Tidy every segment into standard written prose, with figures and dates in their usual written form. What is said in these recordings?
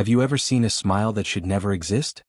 Have you ever seen a smile that should never exist?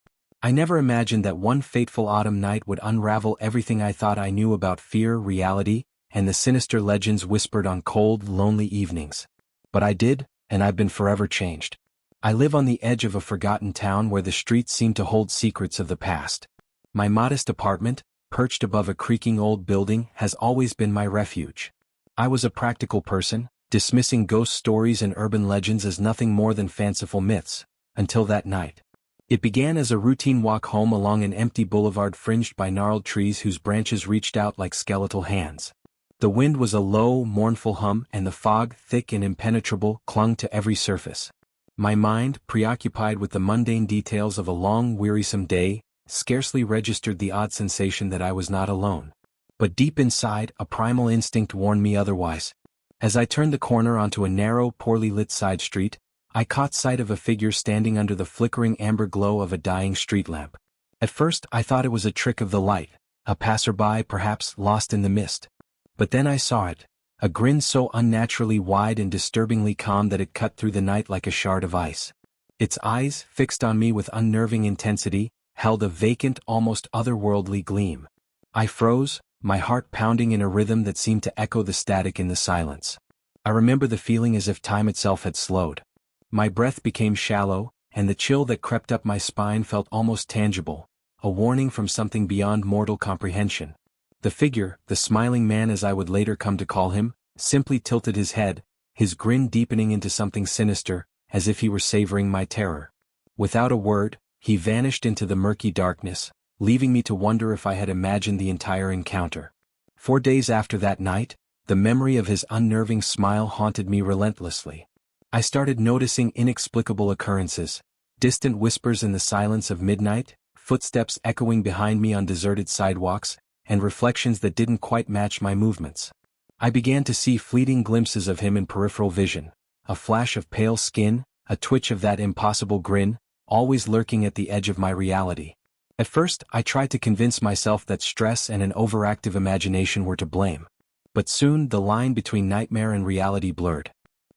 I never imagined that one fateful autumn night would unravel everything I thought I knew about fear, reality, and the sinister legends whispered on cold, lonely evenings. But I did, and I've been forever changed. I live on the edge of a forgotten town where the streets seem to hold secrets of the past. My modest apartment, perched above a creaking old building, has always been my refuge. I was a practical person, dismissing ghost stories and urban legends as nothing more than fanciful myths, until that night. It began as a routine walk home along an empty boulevard fringed by gnarled trees whose branches reached out like skeletal hands. The wind was a low, mournful hum, and the fog, thick and impenetrable, clung to every surface. My mind, preoccupied with the mundane details of a long, wearisome day, scarcely registered the odd sensation that I was not alone. But deep inside, a primal instinct warned me otherwise. As I turned the corner onto a narrow, poorly lit side street, I caught sight of a figure standing under the flickering amber glow of a dying street lamp. At first I thought it was a trick of the light, a passerby perhaps lost in the mist. But then I saw it, a grin so unnaturally wide and disturbingly calm that it cut through the night like a shard of ice. Its eyes, fixed on me with unnerving intensity, held a vacant, almost otherworldly gleam. I froze, my heart pounding in a rhythm that seemed to echo the static in the silence. I remember the feeling as if time itself had slowed. My breath became shallow, and the chill that crept up my spine felt almost tangible, a warning from something beyond mortal comprehension. The figure, the smiling man as I would later come to call him, simply tilted his head, his grin deepening into something sinister, as if he were savoring my terror. Without a word, he vanished into the murky darkness, leaving me to wonder if I had imagined the entire encounter. 4 days after that night, the memory of his unnerving smile haunted me relentlessly. I started noticing inexplicable occurrences, distant whispers in the silence of midnight, footsteps echoing behind me on deserted sidewalks, and reflections that didn't quite match my movements. I began to see fleeting glimpses of him in peripheral vision, a flash of pale skin, a twitch of that impossible grin, always lurking at the edge of my reality. At first, I tried to convince myself that stress and an overactive imagination were to blame. But soon the line between nightmare and reality blurred.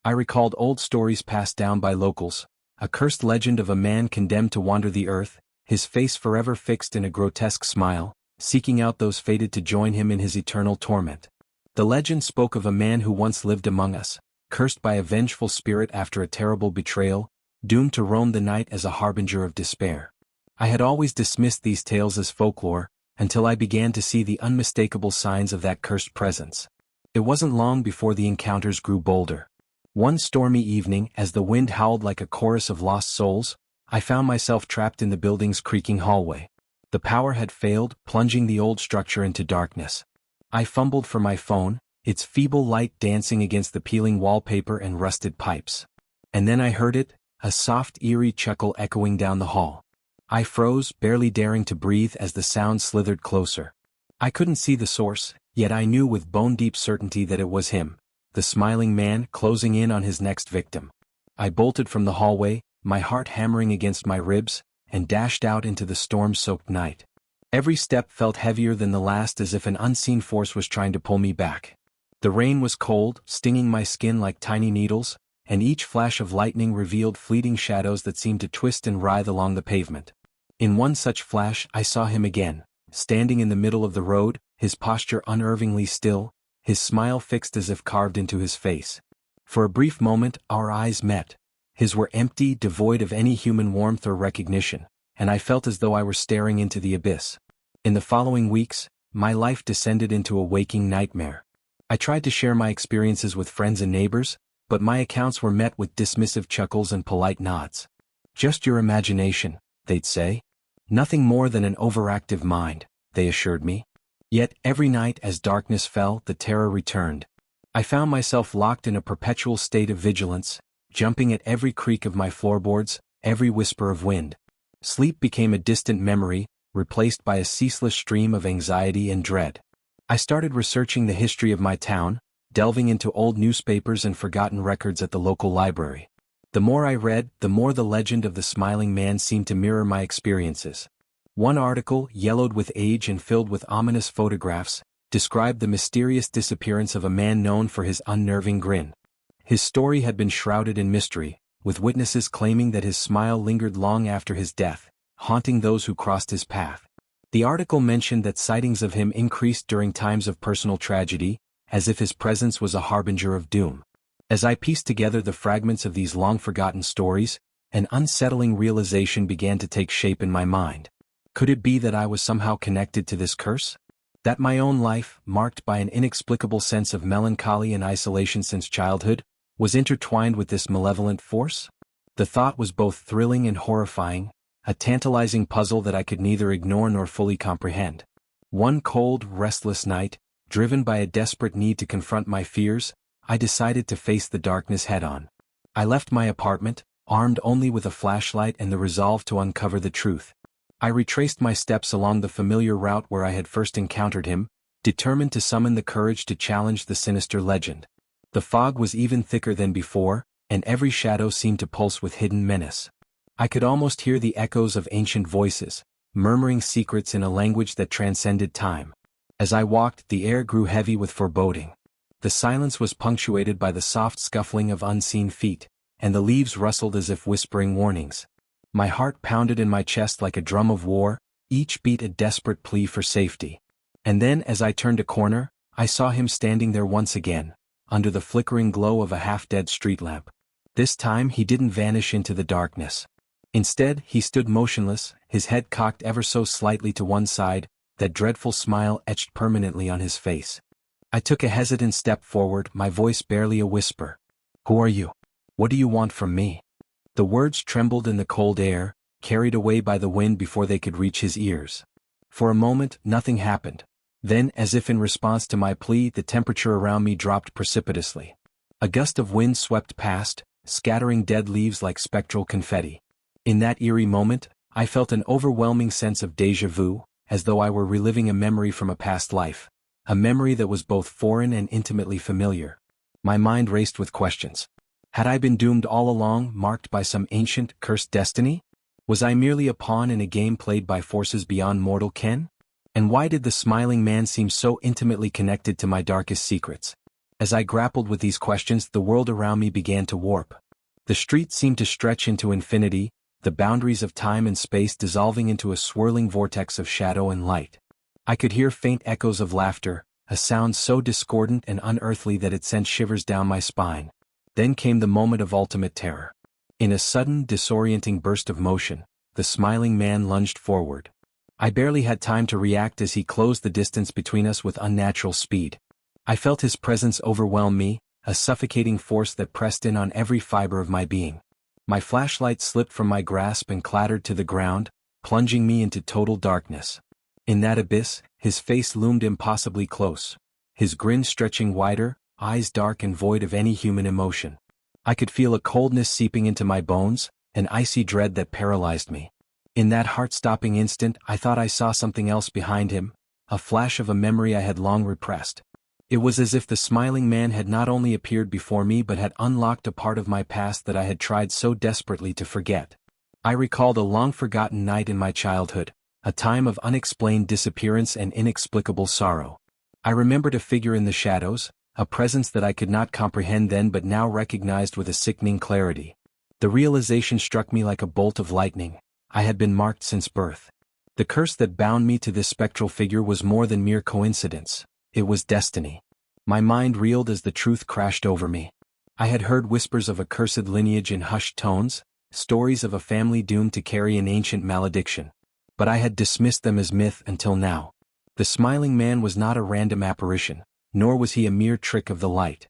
I recalled old stories passed down by locals, a cursed legend of a man condemned to wander the earth, his face forever fixed in a grotesque smile, seeking out those fated to join him in his eternal torment. The legend spoke of a man who once lived among us, cursed by a vengeful spirit after a terrible betrayal, doomed to roam the night as a harbinger of despair. I had always dismissed these tales as folklore, until I began to see the unmistakable signs of that cursed presence. It wasn't long before the encounters grew bolder. One stormy evening, as the wind howled like a chorus of lost souls, I found myself trapped in the building's creaking hallway. The power had failed, plunging the old structure into darkness. I fumbled for my phone, its feeble light dancing against the peeling wallpaper and rusted pipes. And then I heard it, a soft, eerie chuckle echoing down the hall. I froze, barely daring to breathe as the sound slithered closer. I couldn't see the source, yet I knew with bone-deep certainty that it was him, the smiling man closing in on his next victim. I bolted from the hallway, my heart hammering against my ribs, and dashed out into the storm-soaked night. Every step felt heavier than the last, as if an unseen force was trying to pull me back. The rain was cold, stinging my skin like tiny needles, and each flash of lightning revealed fleeting shadows that seemed to twist and writhe along the pavement. In one such flash I saw him again, standing in the middle of the road, his posture unnervingly still, his smile fixed as if carved into his face. For a brief moment our eyes met. His were empty, devoid of any human warmth or recognition, and I felt as though I were staring into the abyss. In the following weeks, my life descended into a waking nightmare. I tried to share my experiences with friends and neighbors, but my accounts were met with dismissive chuckles and polite nods. Just your imagination, they'd say. Nothing more than an overactive mind, they assured me. Yet every night as darkness fell, the terror returned. I found myself locked in a perpetual state of vigilance, jumping at every creak of my floorboards, every whisper of wind. Sleep became a distant memory, replaced by a ceaseless stream of anxiety and dread. I started researching the history of my town, delving into old newspapers and forgotten records at the local library. The more I read, the more the legend of the smiling man seemed to mirror my experiences. One article, yellowed with age and filled with ominous photographs, described the mysterious disappearance of a man known for his unnerving grin. His story had been shrouded in mystery, with witnesses claiming that his smile lingered long after his death, haunting those who crossed his path. The article mentioned that sightings of him increased during times of personal tragedy, as if his presence was a harbinger of doom. As I pieced together the fragments of these long-forgotten stories, an unsettling realization began to take shape in my mind. Could it be that I was somehow connected to this curse? That my own life, marked by an inexplicable sense of melancholy and isolation since childhood, was intertwined with this malevolent force? The thought was both thrilling and horrifying, a tantalizing puzzle that I could neither ignore nor fully comprehend. One cold, restless night, driven by a desperate need to confront my fears, I decided to face the darkness head-on. I left my apartment, armed only with a flashlight and the resolve to uncover the truth. I retraced my steps along the familiar route where I had first encountered him, determined to summon the courage to challenge the sinister legend. The fog was even thicker than before, and every shadow seemed to pulse with hidden menace. I could almost hear the echoes of ancient voices, murmuring secrets in a language that transcended time. As I walked, the air grew heavy with foreboding. The silence was punctuated by the soft scuffling of unseen feet, and the leaves rustled as if whispering warnings. My heart pounded in my chest like a drum of war, each beat a desperate plea for safety. And then, as I turned a corner, I saw him standing there once again, under the flickering glow of a half-dead street lamp. This time he didn't vanish into the darkness. Instead, he stood motionless, his head cocked ever so slightly to one side, that dreadful smile etched permanently on his face. I took a hesitant step forward, my voice barely a whisper. "Who are you? What do you want from me?" The words trembled in the cold air, carried away by the wind before they could reach his ears. For a moment, nothing happened. Then, as if in response to my plea, the temperature around me dropped precipitously. A gust of wind swept past, scattering dead leaves like spectral confetti. In that eerie moment, I felt an overwhelming sense of déjà vu, as though I were reliving a memory from a past life. A memory that was both foreign and intimately familiar. My mind raced with questions. Had I been doomed all along, marked by some ancient, cursed destiny? Was I merely a pawn in a game played by forces beyond mortal ken? And why did the smiling man seem so intimately connected to my darkest secrets? As I grappled with these questions, the world around me began to warp. The street seemed to stretch into infinity, the boundaries of time and space dissolving into a swirling vortex of shadow and light. I could hear faint echoes of laughter, a sound so discordant and unearthly that it sent shivers down my spine. Then came the moment of ultimate terror. In a sudden, disorienting burst of motion, the smiling man lunged forward. I barely had time to react as he closed the distance between us with unnatural speed. I felt his presence overwhelm me, a suffocating force that pressed in on every fiber of my being. My flashlight slipped from my grasp and clattered to the ground, plunging me into total darkness. In that abyss, his face loomed impossibly close, his grin stretching wider, eyes dark and void of any human emotion. I could feel a coldness seeping into my bones, an icy dread that paralyzed me. In that heart-stopping instant, I thought I saw something else behind him, a flash of a memory I had long repressed. It was as if the smiling man had not only appeared before me but had unlocked a part of my past that I had tried so desperately to forget. I recalled a long-forgotten night in my childhood, a time of unexplained disappearance and inexplicable sorrow. I remembered a figure in the shadows, a presence that I could not comprehend then but now recognized with a sickening clarity. The realization struck me like a bolt of lightning. I had been marked since birth. The curse that bound me to this spectral figure was more than mere coincidence. It was destiny. My mind reeled as the truth crashed over me. I had heard whispers of a cursed lineage in hushed tones, stories of a family doomed to carry an ancient malediction. But I had dismissed them as myth until now. The smiling man was not a random apparition, nor was he a mere trick of the light.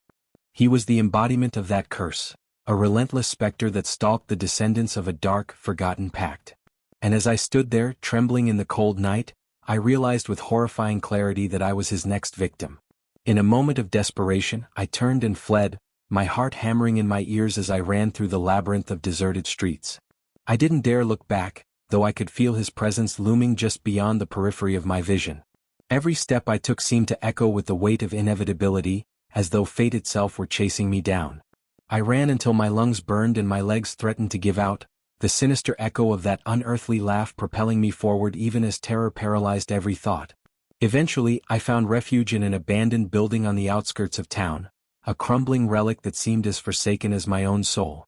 He was the embodiment of that curse, a relentless specter that stalked the descendants of a dark, forgotten pact. And as I stood there, trembling in the cold night, I realized with horrifying clarity that I was his next victim. In a moment of desperation, I turned and fled, my heart hammering in my ears as I ran through the labyrinth of deserted streets. I didn't dare look back, though I could feel his presence looming just beyond the periphery of my vision. Every step I took seemed to echo with the weight of inevitability, as though fate itself were chasing me down. I ran until my lungs burned and my legs threatened to give out, the sinister echo of that unearthly laugh propelling me forward even as terror paralyzed every thought. Eventually, I found refuge in an abandoned building on the outskirts of town, a crumbling relic that seemed as forsaken as my own soul.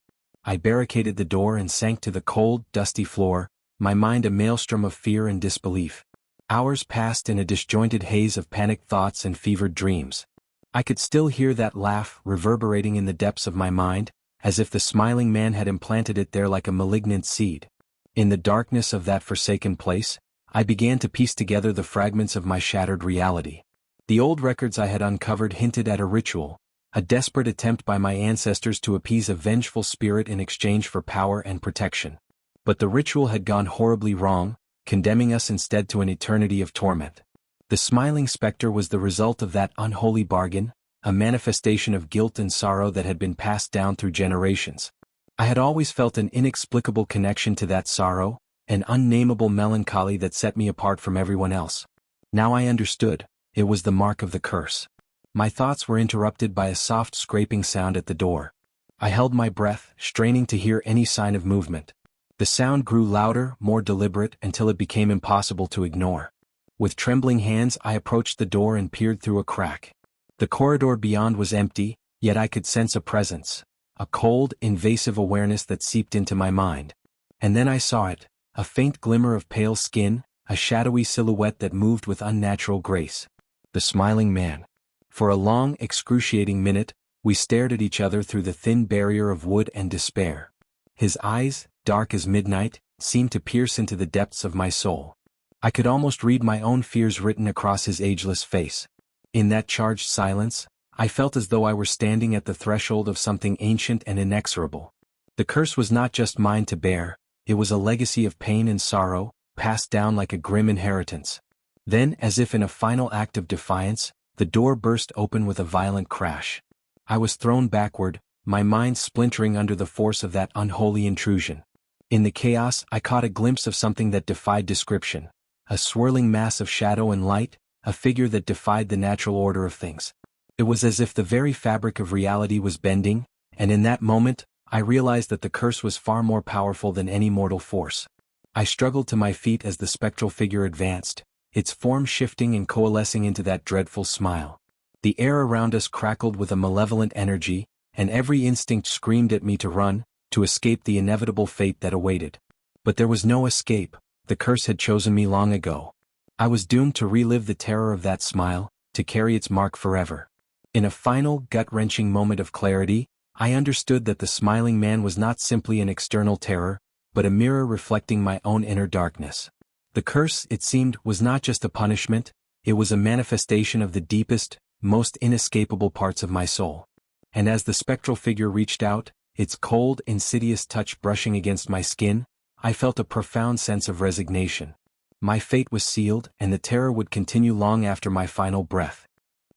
I barricaded the door and sank to the cold, dusty floor, my mind a maelstrom of fear and disbelief. Hours passed in a disjointed haze of panicked thoughts and fevered dreams. I could still hear that laugh reverberating in the depths of my mind, as if the smiling man had implanted it there like a malignant seed. In the darkness of that forsaken place, I began to piece together the fragments of my shattered reality. The old records I had uncovered hinted at a ritual, a desperate attempt by my ancestors to appease a vengeful spirit in exchange for power and protection. But the ritual had gone horribly wrong, condemning us instead to an eternity of torment. The smiling specter was the result of that unholy bargain, a manifestation of guilt and sorrow that had been passed down through generations. I had always felt an inexplicable connection to that sorrow, an unnameable melancholy that set me apart from everyone else. Now I understood, it was the mark of the curse. My thoughts were interrupted by a soft scraping sound at the door. I held my breath, straining to hear any sign of movement. The sound grew louder, more deliberate, until it became impossible to ignore. With trembling hands I approached the door and peered through a crack. The corridor beyond was empty, yet I could sense a presence, a cold, invasive awareness that seeped into my mind. And then I saw it, a faint glimmer of pale skin, a shadowy silhouette that moved with unnatural grace. The smiling man. For a long, excruciating minute, we stared at each other through the thin barrier of wood and despair. His eyes, dark as midnight, seemed to pierce into the depths of my soul. I could almost read my own fears written across his ageless face. In that charged silence, I felt as though I were standing at the threshold of something ancient and inexorable. The curse was not just mine to bear, it was a legacy of pain and sorrow, passed down like a grim inheritance. Then, as if in a final act of defiance, the door burst open with a violent crash. I was thrown backward, my mind splintering under the force of that unholy intrusion. In the chaos, I caught a glimpse of something that defied description. A swirling mass of shadow and light, a figure that defied the natural order of things. It was as if the very fabric of reality was bending, and in that moment, I realized that the curse was far more powerful than any mortal force. I struggled to my feet as the spectral figure advanced, its form shifting and coalescing into that dreadful smile. The air around us crackled with a malevolent energy, and every instinct screamed at me to run, to escape the inevitable fate that awaited. But there was no escape, the curse had chosen me long ago. I was doomed to relive the terror of that smile, to carry its mark forever. In a final, gut-wrenching moment of clarity, I understood that the smiling man was not simply an external terror, but a mirror reflecting my own inner darkness. The curse, it seemed, was not just a punishment, it was a manifestation of the deepest, most inescapable parts of my soul. And as the spectral figure reached out, its cold, insidious touch brushing against my skin, I felt a profound sense of resignation. My fate was sealed, and the terror would continue long after my final breath.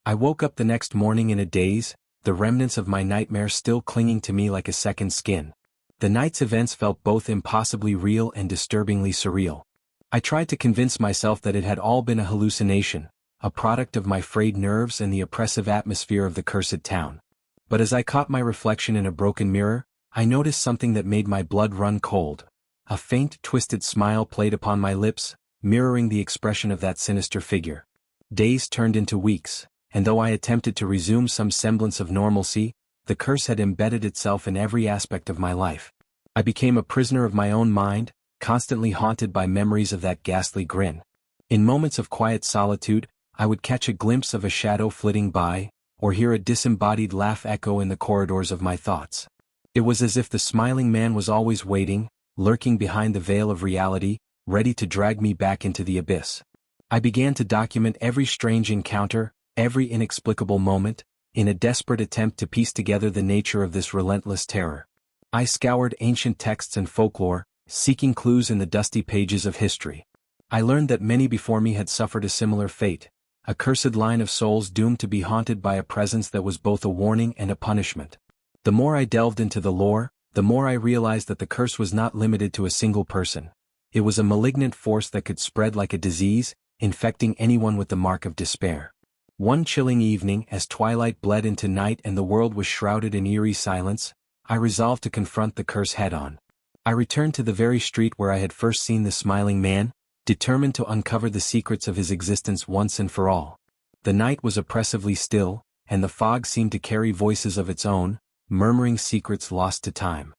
I woke up the next morning in a daze, the remnants of my nightmare still clinging to me like a second skin. The night's events felt both impossibly real and disturbingly surreal. I tried to convince myself that it had all been a hallucination, a product of my frayed nerves and the oppressive atmosphere of the cursed town. But as I caught my reflection in a broken mirror, I noticed something that made my blood run cold. A faint, twisted smile played upon my lips, mirroring the expression of that sinister figure. Days turned into weeks, and though I attempted to resume some semblance of normalcy, the curse had embedded itself in every aspect of my life. I became a prisoner of my own mind, constantly haunted by memories of that ghastly grin. In moments of quiet solitude, I would catch a glimpse of a shadow flitting by, or hear a disembodied laugh echo in the corridors of my thoughts. It was as if the smiling man was always waiting, lurking behind the veil of reality, ready to drag me back into the abyss. I began to document every strange encounter, every inexplicable moment, in a desperate attempt to piece together the nature of this relentless terror. I scoured ancient texts and folklore, seeking clues in the dusty pages of history. I learned that many before me had suffered a similar fate, a cursed line of souls doomed to be haunted by a presence that was both a warning and a punishment. The more I delved into the lore, the more I realized that the curse was not limited to a single person. It was a malignant force that could spread like a disease, infecting anyone with the mark of despair. One chilling evening, as twilight bled into night and the world was shrouded in eerie silence, I resolved to confront the curse head-on. I returned to the very street where I had first seen the smiling man, determined to uncover the secrets of his existence once and for all. The night was oppressively still, and the fog seemed to carry voices of its own, murmuring secrets lost to time.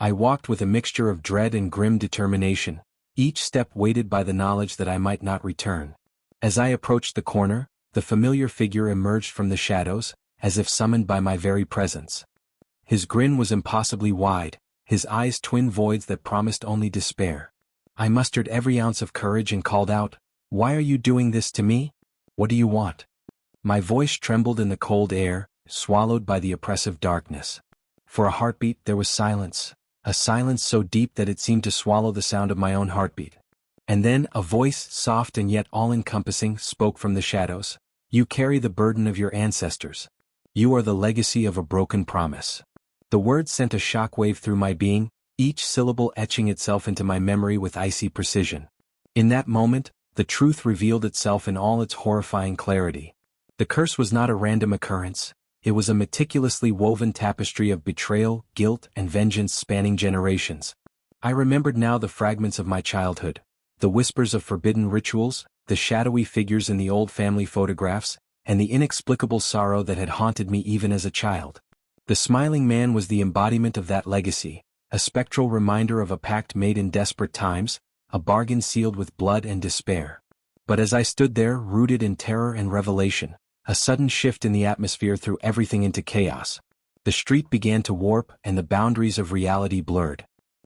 I walked with a mixture of dread and grim determination, each step weighted by the knowledge that I might not return. As I approached the corner, the familiar figure emerged from the shadows, as if summoned by my very presence. His grin was impossibly wide, his eyes twin voids that promised only despair. I mustered every ounce of courage and called out, "Why are you doing this to me? What do you want?" My voice trembled in the cold air, swallowed by the oppressive darkness. For a heartbeat there was silence, a silence so deep that it seemed to swallow the sound of my own heartbeat. And then a voice, soft and yet all-encompassing, spoke from the shadows. "You carry the burden of your ancestors. You are the legacy of a broken promise." The words sent a shockwave through my being, each syllable etching itself into my memory with icy precision. In that moment, the truth revealed itself in all its horrifying clarity. The curse was not a random occurrence. It was a meticulously woven tapestry of betrayal, guilt, and vengeance spanning generations. I remembered now the fragments of my childhood, the whispers of forbidden rituals, the shadowy figures in the old family photographs, and the inexplicable sorrow that had haunted me even as a child. The smiling man was the embodiment of that legacy, a spectral reminder of a pact made in desperate times, a bargain sealed with blood and despair. But as I stood there, rooted in terror and revelation, a sudden shift in the atmosphere threw everything into chaos. The street began to warp and the boundaries of reality blurred.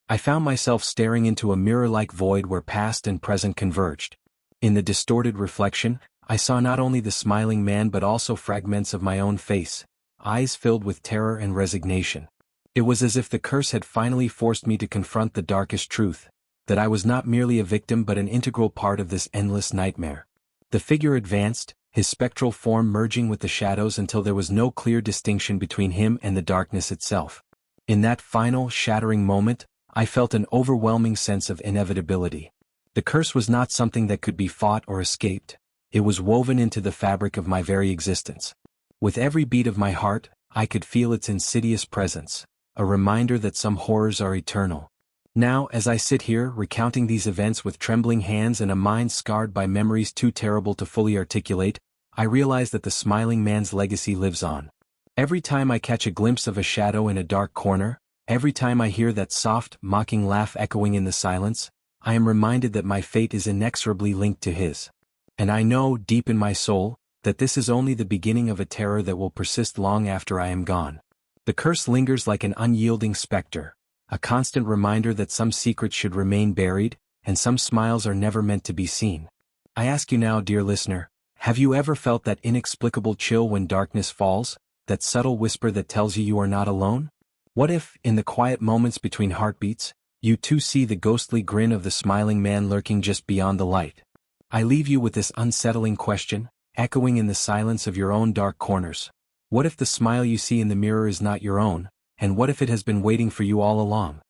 I found myself staring into a mirror-like void where past and present converged. In the distorted reflection, I saw not only the smiling man but also fragments of my own face, eyes filled with terror and resignation. It was as if the curse had finally forced me to confront the darkest truth, that I was not merely a victim but an integral part of this endless nightmare. The figure advanced, his spectral form merging with the shadows until there was no clear distinction between him and the darkness itself. In that final, shattering moment, I felt an overwhelming sense of inevitability. The curse was not something that could be fought or escaped. It was woven into the fabric of my very existence. With every beat of my heart, I could feel its insidious presence, a reminder that some horrors are eternal. Now, as I sit here, recounting these events with trembling hands and a mind scarred by memories too terrible to fully articulate, I realize that the smiling man's legacy lives on. Every time I catch a glimpse of a shadow in a dark corner, every time I hear that soft, mocking laugh echoing in the silence, I am reminded that my fate is inexorably linked to his. And I know, deep in my soul, that this is only the beginning of a terror that will persist long after I am gone. The curse lingers like an unyielding specter, a constant reminder that some secrets should remain buried, and some smiles are never meant to be seen. I ask you now, dear listener, have you ever felt that inexplicable chill when darkness falls, that subtle whisper that tells you are not alone? What if, in the quiet moments between heartbeats, you too see the ghostly grin of the smiling man lurking just beyond the light? I leave you with this unsettling question, echoing in the silence of your own dark corners. What if the smile you see in the mirror is not your own, and what if it has been waiting for you all along?